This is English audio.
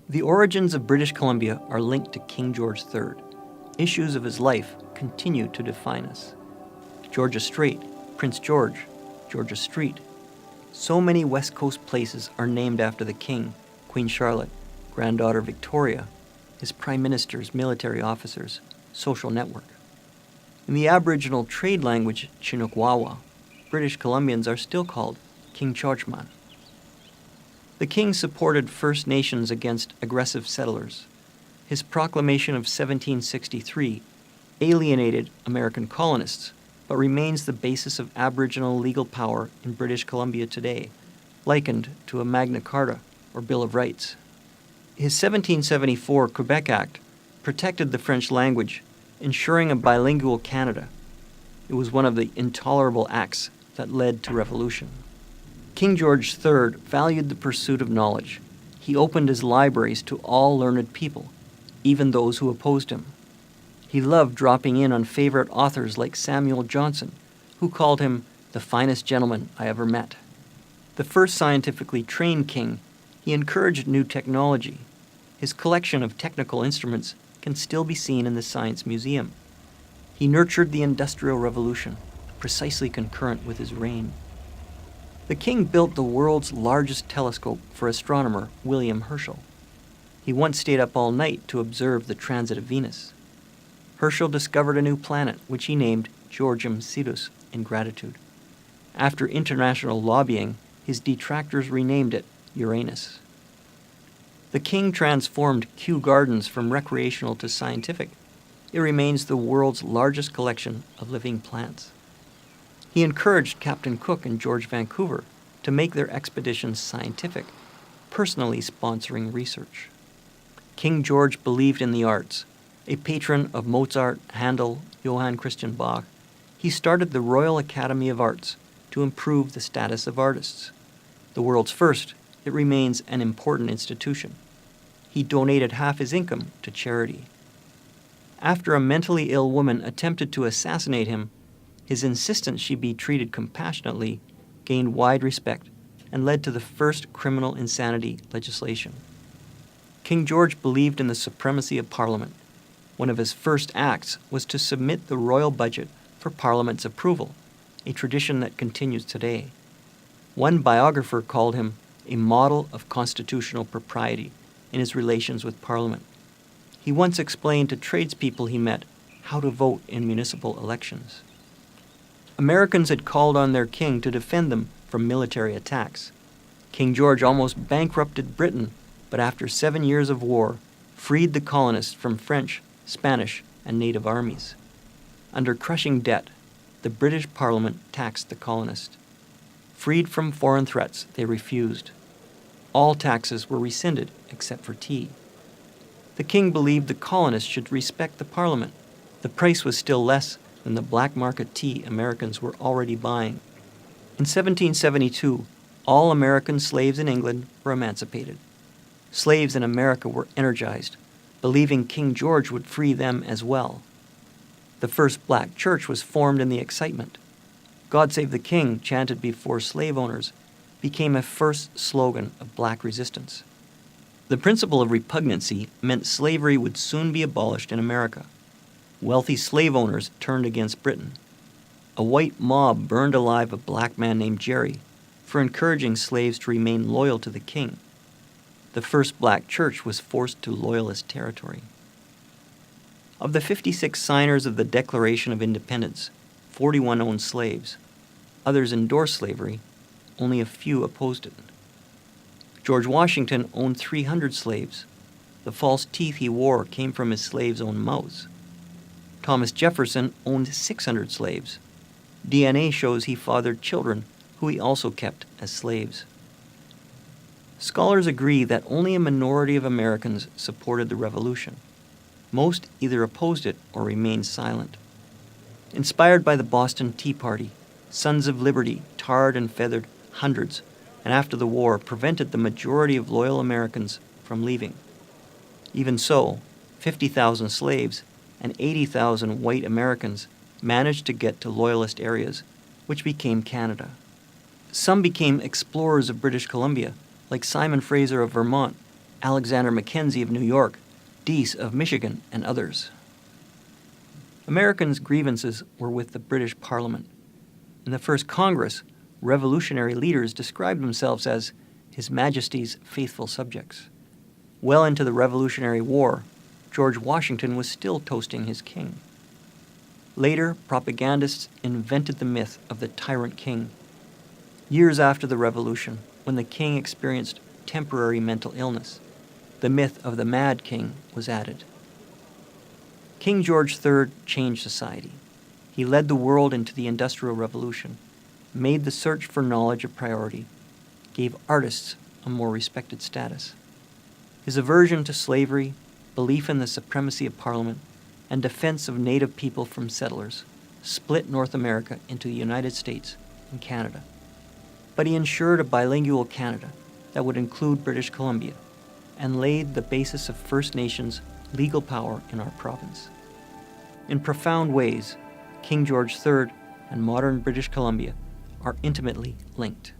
The origins of British Columbia are linked to King George III. Issues of his life continue to define us. Georgia Strait, Prince George, Georgia Street. So many West Coast places are named after the King, Queen Charlotte, granddaughter Victoria, his prime ministers, military officers, social network. In the Aboriginal trade language Chinukwawa, British Columbians are still called King Chorchman. The king supported First Nations against aggressive settlers. His proclamation of 1763 alienated American colonists, but remains the basis of Aboriginal legal power in British Columbia today, likened to a Magna Carta or Bill of Rights. His 1774 Quebec Act protected the French language, ensuring a bilingual Canada. It was one of the intolerable acts that led to revolution. King George III valued the pursuit of knowledge. He opened his libraries to all learned people, even those who opposed him. He loved dropping in on favorite authors like Samuel Johnson, who called him the finest gentleman I ever met. The first scientifically trained king, he encouraged new technology. His collection of technical instruments can still be seen in the Science Museum. He nurtured the Industrial Revolution, precisely concurrent with his reign. The king built the world's largest telescope for astronomer William Herschel. He once stayed up all night to observe the transit of Venus. Herschel discovered a new planet, which he named Georgium Sidus in gratitude. After international lobbying, his detractors renamed it Uranus. The king transformed Kew Gardens from recreational to scientific. It remains the world's largest collection of living plants. He encouraged Captain Cook and George Vancouver to make their expeditions scientific, personally sponsoring research. King George believed in the arts. A patron of Mozart, Handel, Johann Christian Bach, he started the Royal Academy of Arts to improve the status of artists. The world's first, it remains an important institution. He donated half his income to charity. After a mentally ill woman attempted to assassinate him, his insistence she be treated compassionately gained wide respect and led to the first criminal insanity legislation. King George believed in the supremacy of Parliament. One of his first acts was to submit the royal budget for Parliament's approval, a tradition that continues today. One biographer called him a model of constitutional propriety in his relations with Parliament. He once explained to tradespeople he met how to vote in municipal elections. Americans had called on their king to defend them from military attacks. King George almost bankrupted Britain, but after 7 years of war, freed the colonists from French, Spanish, and native armies. Under crushing debt, the British Parliament taxed the colonists. Freed from foreign threats, they refused. All taxes were rescinded except for tea. The king believed the colonists should respect the Parliament. The price was still less than the black market tea Americans were already buying. In 1772, all American slaves in England were emancipated. Slaves in America were energized, believing King George would free them as well. The first black church was formed in the excitement. God Save the King, chanted before slave owners, became a first slogan of black resistance. The principle of repugnancy meant slavery would soon be abolished in America. Wealthy slave owners turned against Britain. A white mob burned alive a black man named Jerry for encouraging slaves to remain loyal to the king. The first black church was forced to loyalist territory. Of the 56 signers of the Declaration of Independence, 41 owned slaves. Others endorsed slavery, only a few opposed it. George Washington owned 300 slaves. The false teeth he wore came from his slaves' own mouths. Thomas Jefferson owned 600 slaves. DNA shows he fathered children who he also kept as slaves. Scholars agree that only a minority of Americans supported the revolution. Most either opposed it or remained silent. Inspired by the Boston Tea Party, Sons of Liberty tarred and feathered hundreds, and after the war prevented the majority of loyal Americans from leaving. Even so, 50,000 slaves and 80,000 white Americans managed to get to Loyalist areas, which became Canada. Some became explorers of British Columbia, like Simon Fraser of Vermont, Alexander Mackenzie of New York, Dease of Michigan, and others. Americans' grievances were with the British Parliament. In the first Congress, revolutionary leaders described themselves as His Majesty's faithful subjects. Well into the Revolutionary War, George Washington was still toasting his king. Later, propagandists invented the myth of the tyrant king. Years after the Revolution, when the king experienced temporary mental illness, the myth of the mad king was added. King George III changed society. He led the world into the Industrial Revolution, made the search for knowledge a priority, gave artists a more respected status. His aversion to slavery, belief in the supremacy of Parliament, and defense of native people from settlers split North America into the United States and Canada. But he ensured a bilingual Canada that would include British Columbia and laid the basis of First Nations legal power in our province. In profound ways, King George III and modern British Columbia are intimately linked.